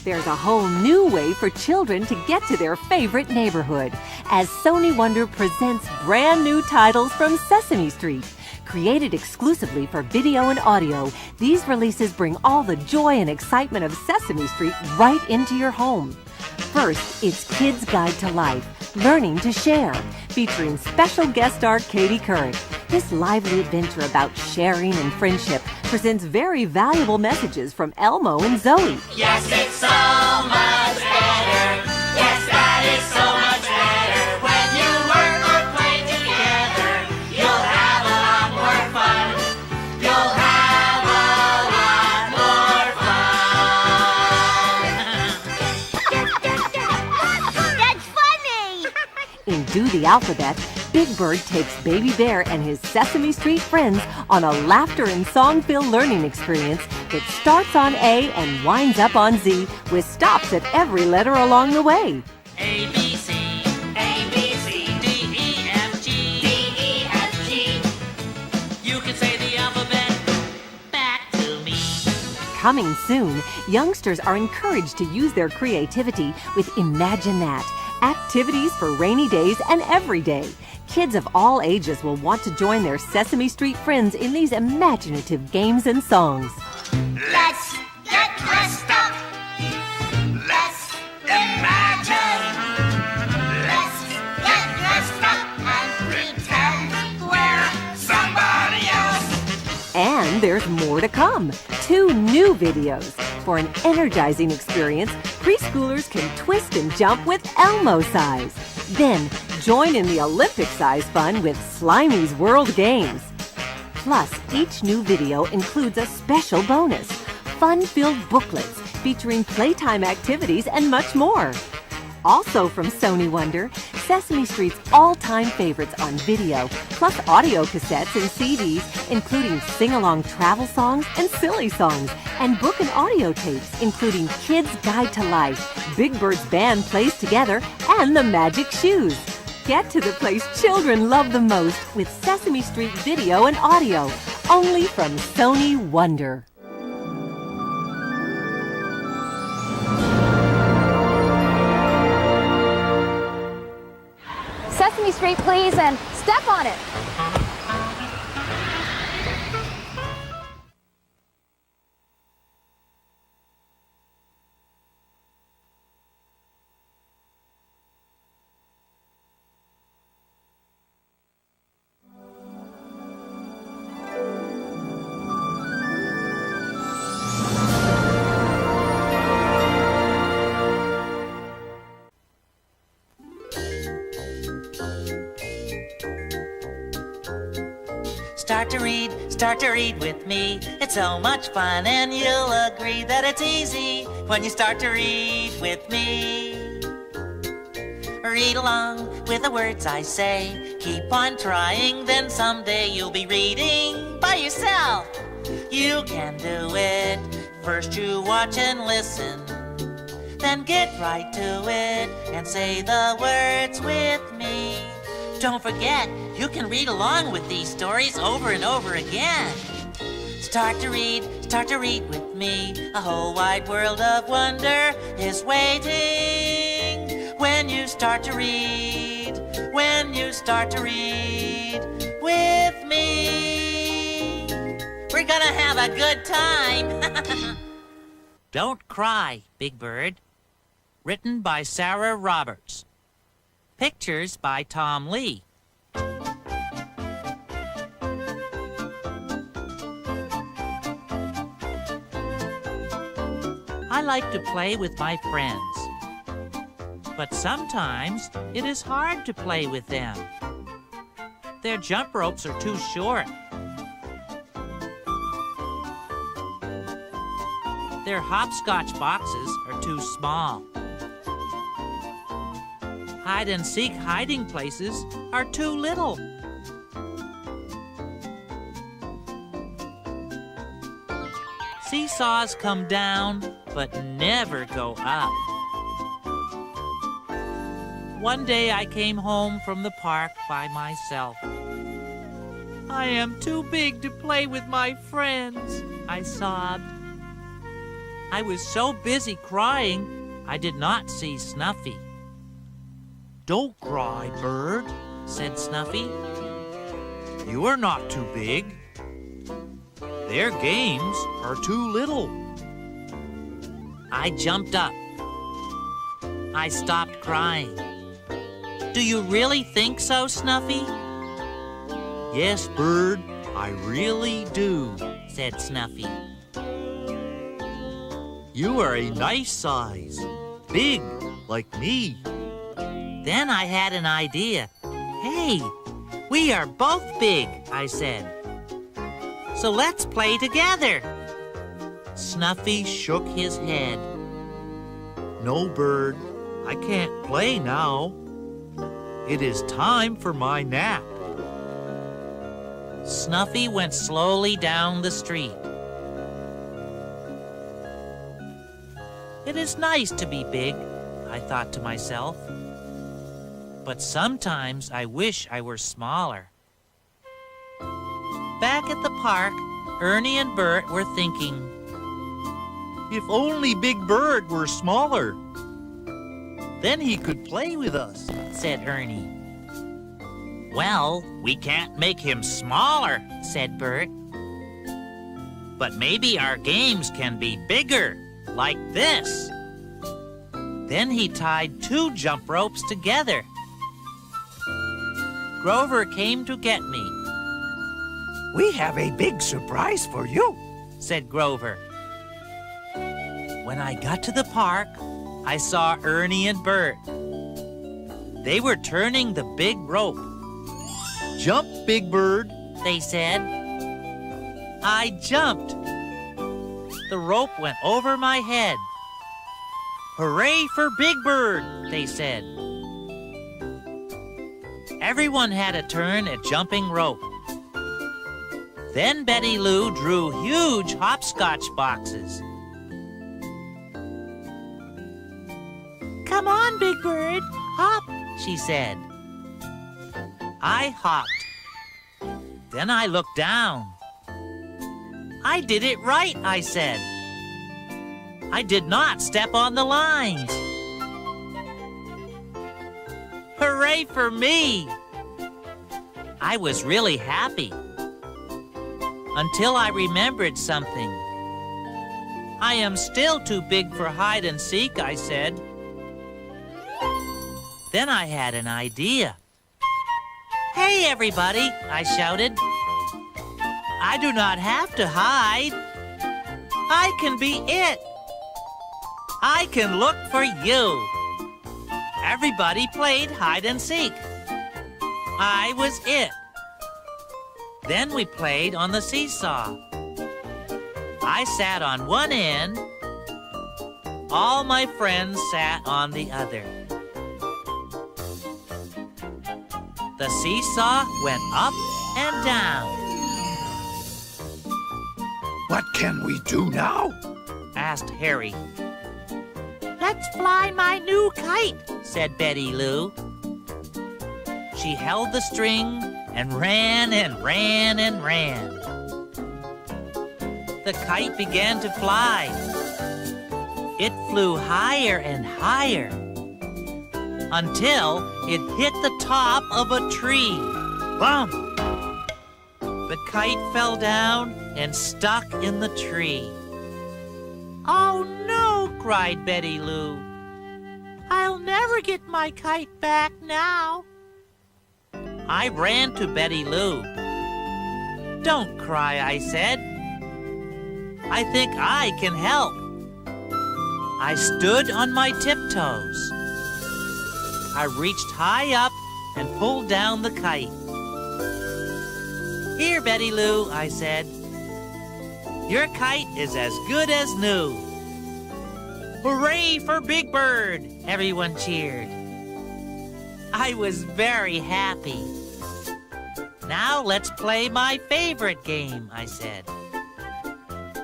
There's a whole new way for children to get to their favorite neighborhood as Sony Wonder presents brand new titles from Sesame Street. Created exclusively for video and audio, these releases bring all the joy and excitement of Sesame Street right into your home. First, it's Kids Guide to Life, Learning to Share, featuring special guest star Katie Couric. This lively adventure about sharing and friendship presents very valuable messages from Elmo and Zoe. Yes, it's so much better. Yes, that is so much better. When you work or play together, you'll have a lot more fun. You'll have a lot more fun. That's funny! In Do the Alphabet, Big Bird takes Baby Bear and his Sesame Street friends on a laughter and song-filled learning experience that starts on A and winds up on Z with stops at every letter along the way. A, B, C, A, B, C, D, E, F, G, D, E, F, G. You can say the alphabet back to me. Coming soon, youngsters are encouraged to use their creativity with Imagine That, activities for rainy days and every day. Kids of all ages will want to join their Sesame Street friends in these imaginative games and songs. Let's get dressed up. Let's imagine. Let's get dressed up and pretend we're somebody else. And there's more to come. 2 new videos. For an energizing experience, preschoolers can twist and jump with Elmo size. Then, join in the Olympic-size fun with Slimy's World Games. Plus, each new video includes a special bonus, fun-filled booklets featuring playtime activities and much more. Also from Sony Wonder, Sesame Street's all-time favorites on video, plus audio cassettes and CDs, including sing-along travel songs and silly songs, and book and audio tapes, including Kids Guide to Life, Big Bird's Band Plays Together, and The Magic Shoes. Get to the place children love the most with Sesame Street video and audio, only from Sony Wonder. Sesame Street, please, and step on it. Start to read with me. It's so much fun and you'll agree that it's easy when you start to read with me. Read along with the words I say. Keep on trying, then someday you'll be reading by yourself. You can do it. First you watch and listen, then get right to it and say the words with me. Don't forget, you can read along with these stories over and over again. Start to read with me. A whole wide world of wonder is waiting when you start to read, with me. We're gonna have a good time. Don't Cry, Big Bird. Written by Sarah Roberts. Pictures by Tom Lee. I like to play with my friends, but sometimes it is hard to play with them. Their jump ropes are too short. Their hopscotch boxes are too small. Hide-and-seek hiding places are too little. Seesaws come down, but never go up. One day I came home from the park by myself. I am too big to play with my friends, I sobbed. I was so busy crying, I did not see Snuffy. "Don't cry, Bird," said Snuffy. "You are not too big. Their games are too little." I jumped up. I stopped crying. "Do you really think so, Snuffy?" "Yes, Bird, I really do," said Snuffy. "You are a nice size, big like me." Then I had an idea. "Hey, we are both big," I said. "So let's play together." Snuffy shook his head. "No, Bird, I can't play now. It is time for my nap." Snuffy went slowly down the street. It is nice to be big, I thought to myself. But sometimes I wish I were smaller. Back at the park, Ernie and Bert were thinking, "If only Big Bird were smaller, then he could play with us," said Ernie. "Well, we can't make him smaller," said Bert. "But maybe our games can be bigger, like this." Then he tied 2 jump ropes together. Grover came to get me. "We have a big surprise for you," said Grover. When I got to the park, I saw Ernie and Bert. They were turning the big rope. "Jump, Big Bird," they said. I jumped. The rope went over my head. "Hooray for Big Bird," they said. Everyone had a turn at jumping rope. Then Betty Lou drew huge hopscotch boxes. "Come on, Big Bird, hop," she said. I hopped. Then I looked down. "I did it right," I said. I did not step on the lines. Hooray for me! I was really happy. Until I remembered something. "I am still too big for hide and seek," I said. Then I had an idea. "Hey, everybody," I shouted. "I do not have to hide. I can be it. I can look for you." Everybody played hide and seek. I was it. Then we played on the seesaw. I sat on one end. All my friends sat on the other. The seesaw went up and down. "What can we do now?" asked Harry. "Let's fly my new kite," said Betty Lou. She held the string and ran and ran and ran. The kite began to fly. It flew higher and higher until it hit the top of a tree. Bump! The kite fell down and stuck in the tree. "Oh no!" cried Betty Lou. "I'll never get my kite back now." I ran to Betty Lou. "Don't cry," I said. "I think I can help." I stood on my tiptoes. I reached high up and pulled down the kite. "Here, Betty Lou," I said. "Your kite is as good as new." "Hooray for Big Bird!" everyone cheered. I was very happy. "Now let's play my favorite game," I said.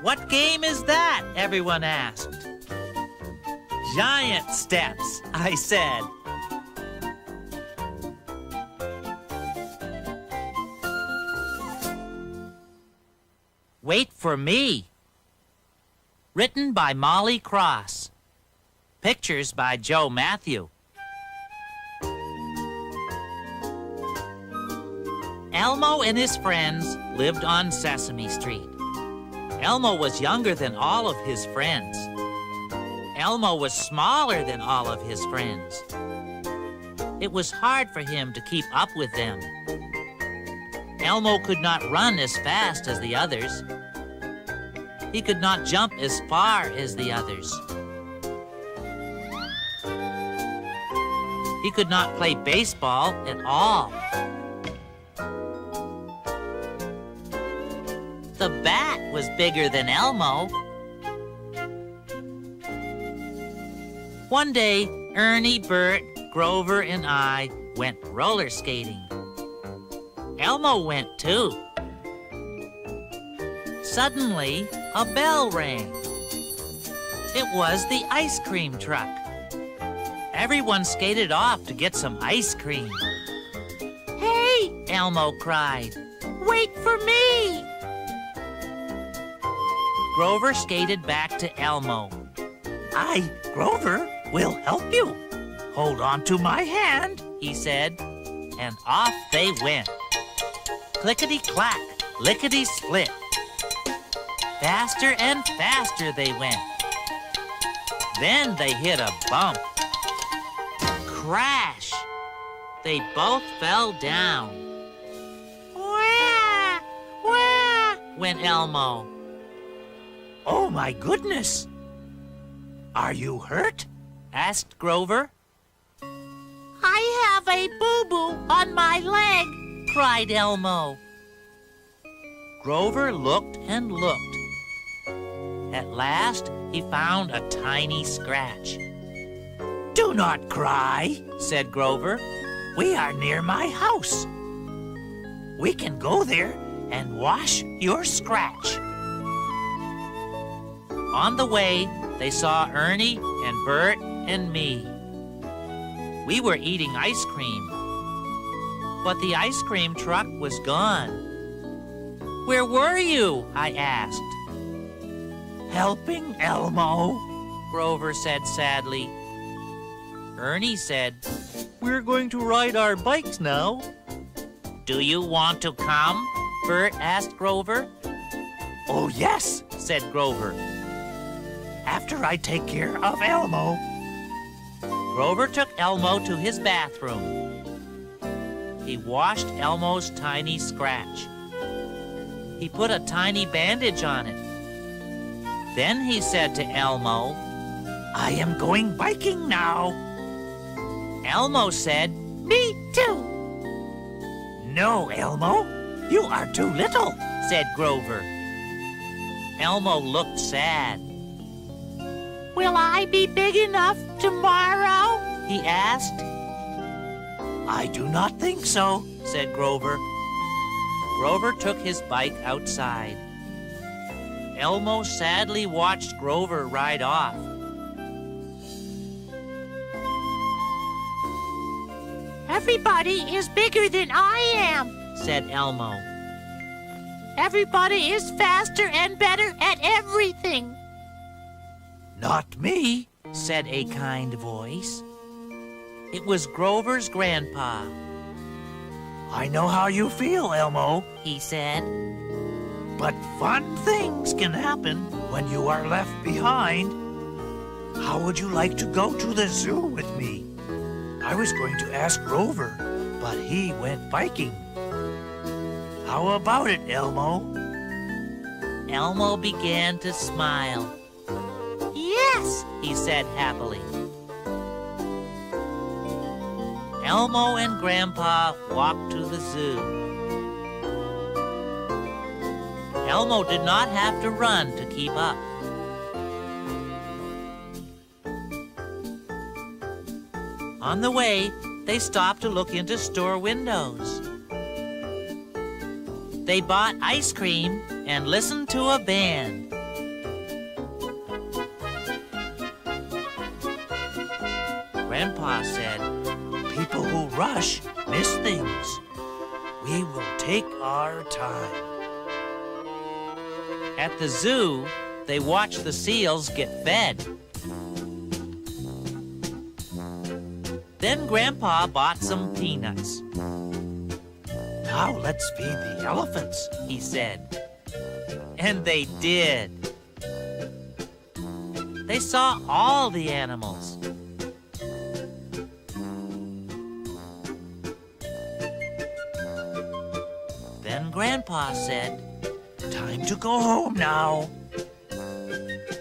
"What game is that?" everyone asked. "Giant steps," I said. "Wait for me." Written by Molly Cross. Pictures by Joe Matthew. Elmo and his friends lived on Sesame Street. Elmo was younger than all of his friends. Elmo was smaller than all of his friends. It was hard for him to keep up with them. Elmo could not run as fast as the others. He could not jump as far as the others. He could not play baseball at all. The bat was bigger than Elmo. One day, Ernie, Bert, Grover, and I went roller skating. Elmo went too. Suddenly, a bell rang. It was the ice cream truck. Everyone skated off to get some ice cream. "Hey!" Elmo cried. "Wait for me!" Grover skated back to Elmo. Grover, will help you. Hold on to my hand," he said, and off they went. Clickety-clack, lickety-split. Faster and faster they went. Then they hit a bump. Crash! They both fell down. "Wah! Wah!" went Elmo. Oh, my goodness. Are you hurt? Asked Grover. "I have a boo-boo on my leg," cried Elmo. Grover looked and looked. At last, he found a tiny scratch. Do not cry, said Grover. We are near my house. We can go there and wash your scratch. On the way, they saw Ernie and Bert and me. We were eating ice cream, but the ice cream truck was gone. "Where were you?" I asked. Helping Elmo, Grover said sadly. Ernie said, "We're going to ride our bikes now." "Do you want to come?" Bert asked Grover. Oh, yes, said Grover. After I take care of Elmo. Grover took Elmo to his bathroom. He washed Elmo's tiny scratch. He put a tiny bandage on it. Then he said to Elmo, I am going biking now. Elmo said, "Me too." No, Elmo, you are too little, said Grover. Elmo looked sad. "Will I be big enough tomorrow?" he asked. I do not think so, said Grover. Grover took his bike outside. Elmo sadly watched Grover ride off. "Everybody is bigger than I am," said Elmo. "Everybody is faster and better at everything." Not me, said a kind voice. It was Grover's grandpa. I know how you feel, Elmo, he said. But fun things can happen when you are left behind. How would you like to go to the zoo with me? I was going to ask Grover, but he went biking. How about it, Elmo? Elmo began to smile. "Yes," he said happily. Elmo and Grandpa walked to the zoo. Elmo did not have to run to keep up. On the way, they stopped to look into store windows. They bought ice cream and listened to a band. Grandpa said, People who rush miss things. We will take our time. At the zoo, they watched the seals get fed. Then Grandpa bought some peanuts. Now let's feed the elephants. He said. And they did. They saw all the animals. Then Grandpa said, Time to go home now.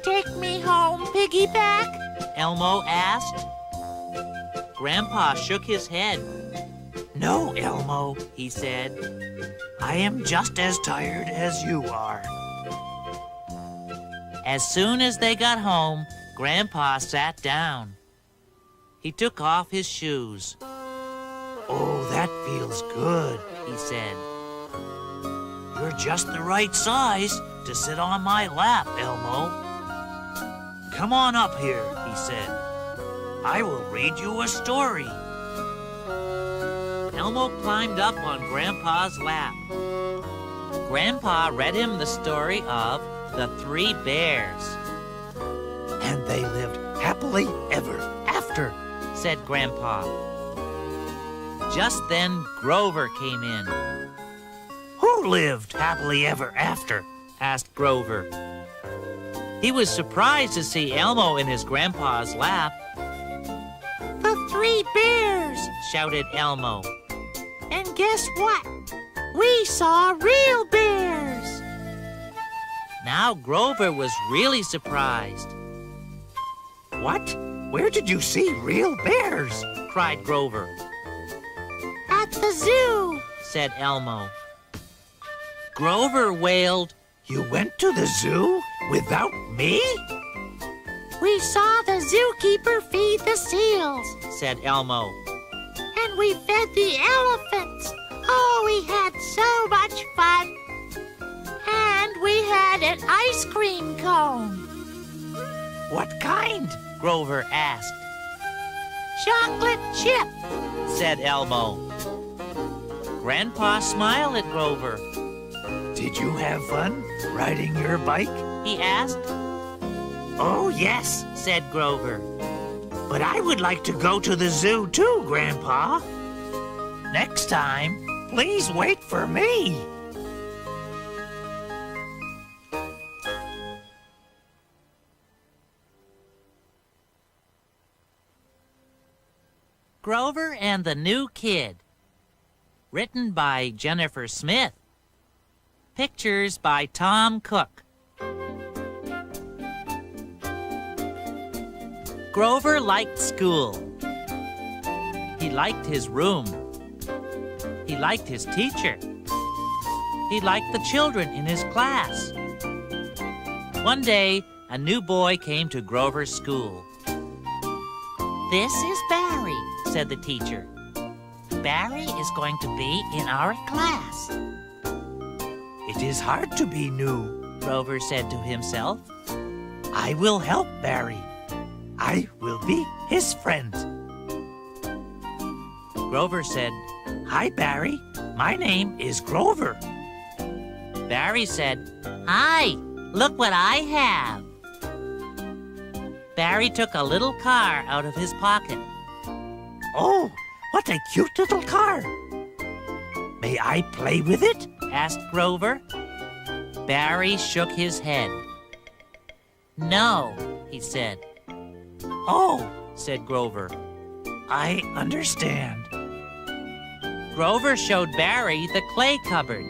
"Take me home, piggyback?" Elmo asked. Grandpa shook his head. No, Elmo, He said, I am just as tired as you are. as soon as they got home, Grandpa sat down. He took off his shoes. Oh, that feels good. He said, You're just the right size to sit on my lap, Elmo. Come on up here, he said. I will read you a story. Elmo climbed up on Grandpa's lap. Grandpa read him the story of the 3 bears. And they lived happily ever after. Said Grandpa. Just then Grover came in. Who lived happily ever after? Asked Grover. He was surprised to see Elmo in his grandpa's lap. "The 3 bears!" shouted Elmo. "And guess what? We saw real bears!" Now Grover was really surprised. What? Where did you see real bears? Cried Grover. "At the zoo," said Elmo. Grover wailed, You went to the zoo without me? "We saw the zookeeper feed the seals," said Elmo. "And we fed the elephants. Oh, we had so much fun. And we had an ice cream cone." What kind? Grover asked. "Chocolate chip," said Elmo. Grandpa smiled at Grover. Did you have fun riding your bike? He asked. "Oh, yes," said Grover. But I would like to go to the zoo too, Grandpa. Next time, please wait for me. Grover and the New Kid. Written by Jennifer Smith. Pictures by Tom Cook. Grover liked school. He liked his room. He liked his teacher. He liked the children in his class. One day, a new boy came to Grover's school. "This is Barry," said the teacher. "Barry is going to be in our class." It is hard to be new, Grover said to himself. I will help Barry. I will be his friend. Grover said, Hi, Barry. My name is Grover. Barry said, "Hi, look what I have." Barry took a little car out of his pocket. Oh, what a cute little car. May I play with it? Asked Grover. Barry shook his head. "No," he said. Oh, Said Grover. I understand. Grover showed Barry the clay cupboard.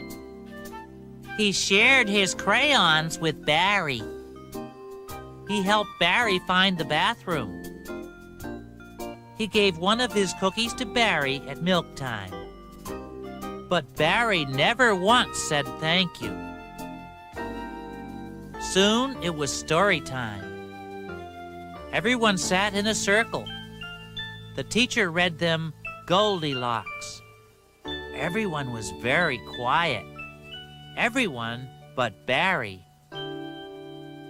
He shared his crayons with Barry. He helped Barry find the bathroom. He gave one of his cookies to Barry at milk time. But Barry never once said thank you. Soon it was story time. Everyone sat in a circle. The teacher read them Goldilocks. Everyone was very quiet. Everyone but Barry.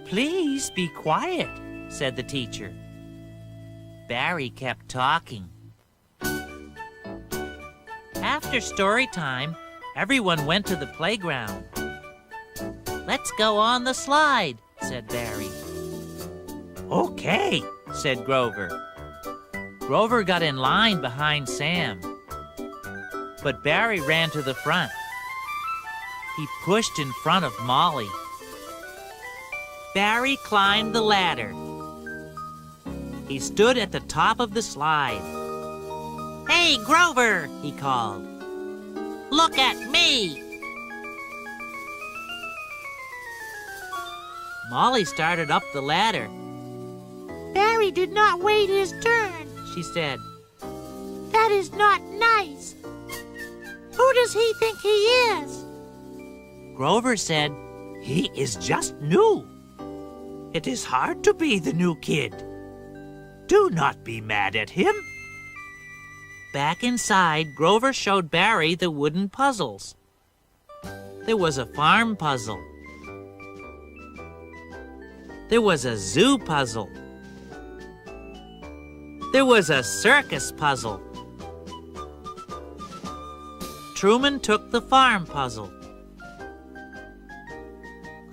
"Please be quiet," said the teacher. Barry kept talking. After story time, everyone went to the playground. "Let's go on the slide," said Barry. Okay, Said Grover. Grover got in line behind Sam. But Barry ran to the front. He pushed in front of Molly. Barry climbed the ladder. He stood at the top of the slide. "Hey, Grover," he called. "Look at me." Molly started up the ladder. Barry did not wait his turn, She said, That is not nice. Who does he think he is? Grover said, he is just new. It is hard to be the new kid. Do not be mad at him. Back inside, Grover showed Barry the wooden puzzles. There was a farm puzzle. There was a zoo puzzle. There was a circus puzzle. Truman took the farm puzzle.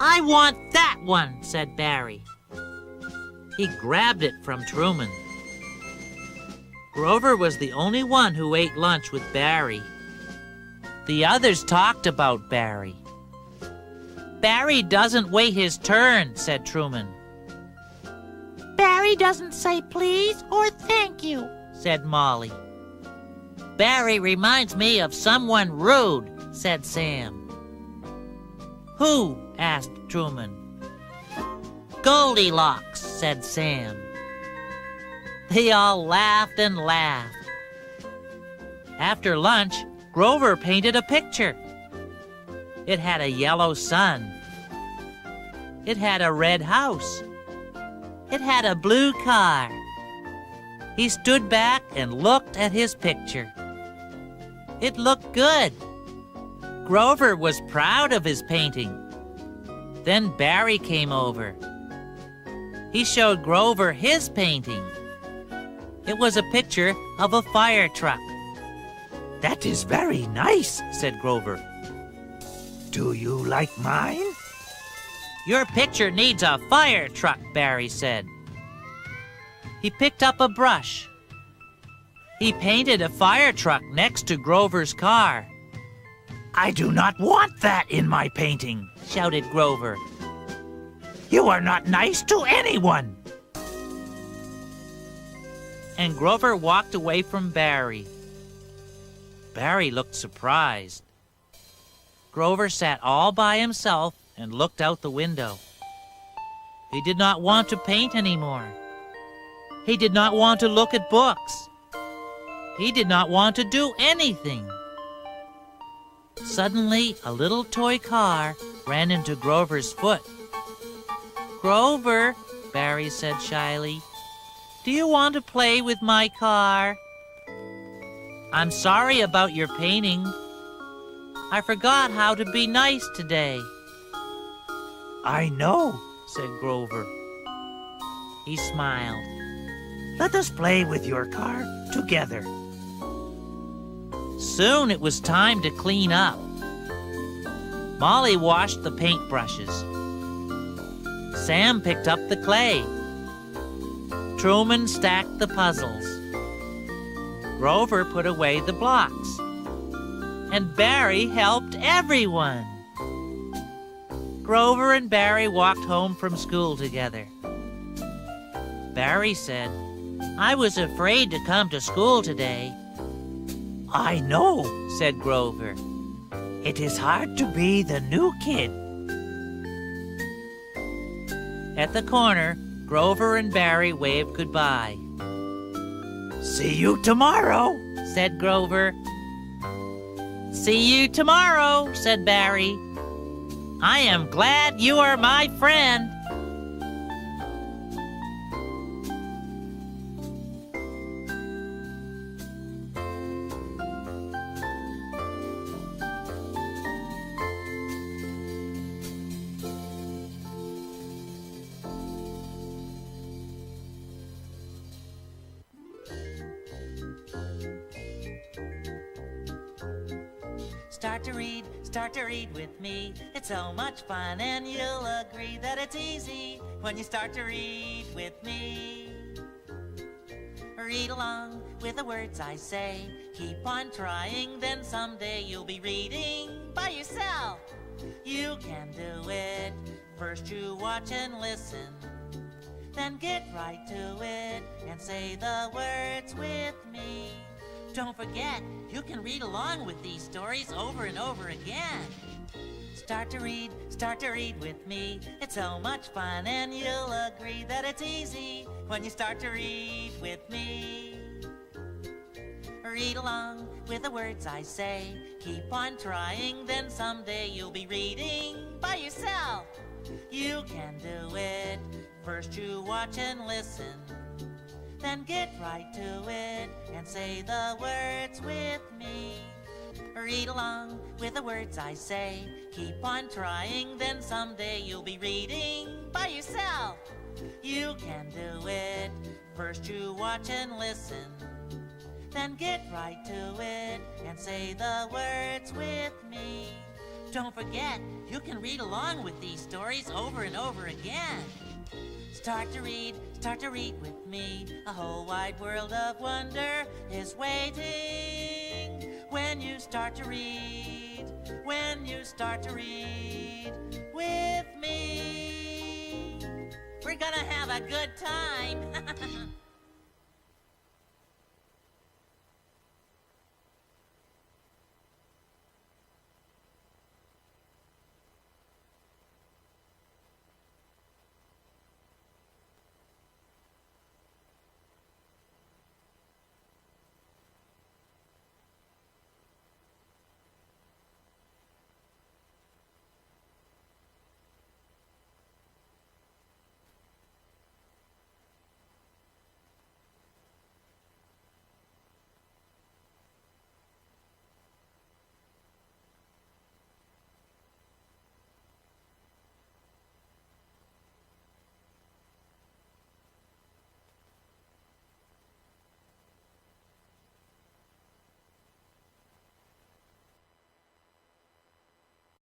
"I want that one," said Barry. He grabbed it from Truman. Grover was the only one who ate lunch with Barry. The others talked about Barry. "Barry doesn't wait his turn," said Truman. Barry doesn't say please or thank you, Said Molly. "Barry reminds me of someone rude," said Sam. "Who?" asked Truman. "Goldilocks," said Sam. They all laughed and laughed. After lunch, Grover painted a picture. It had a yellow sun. It had a red house. It had a blue car. He stood back and looked at his picture. It looked good. Grover was proud of his painting. Then Barry came over. He showed Grover his painting. It was a picture of a fire truck. That is very nice, Said Grover. Do you like mine? "Your picture needs a fire truck," Barry said. He picked up a brush. He painted a fire truck next to Grover's car. I do not want that in my painting, Shouted Grover. You are not nice to anyone. And Grover walked away from Barry. Barry looked surprised. Grover sat all by himself and looked out the window. He did not want to paint anymore. He did not want to look at books. He did not want to do anything. Suddenly, a little toy car ran into Grover's foot. "Grover," Barry said shyly, "do you want to play with my car? I'm sorry about your painting. I forgot how to be nice today." I know, said Grover. He smiled. Let us play with your car together. Soon it was time to clean up. Molly washed the paintbrushes. Sam picked up the clay. Truman stacked the puzzles. Grover put away the blocks. And Barry helped everyone. Grover and Barry walked home from school together. Barry said, "I was afraid to come to school today." I know, Said Grover. it is hard to be the new kid. At the corner, Grover and Barry waved goodbye. See you tomorrow, Said Grover. "See you tomorrow," said Barry. "I am glad you are my friend." start to read with me. It's so much fun, and you'll agree that it's easy when you start to read with me. Read along with the words I say. Keep on trying, then someday you'll be reading by yourself. You can do it. First you watch and listen, then get right to it and say the words with me. Don't forget, you can read along with these stories over and over again. Start to read with me. It's so much fun, and you'll agree that it's easy when you start to read with me. Read along with the words I say. Keep on trying, then someday you'll be reading by yourself. You can do it. First you watch and listen, then get right to it and say the words with me. Read along with the words I say. Keep on trying, then someday you'll be reading by yourself. You can do it. First you watch and listen, then get right to it and say the words with me. Don't forget, you can read along with these stories over and over again. Start to read with me. A whole wide world of wonder is waiting when you start to read, when you start to read with me. We're gonna have a good time.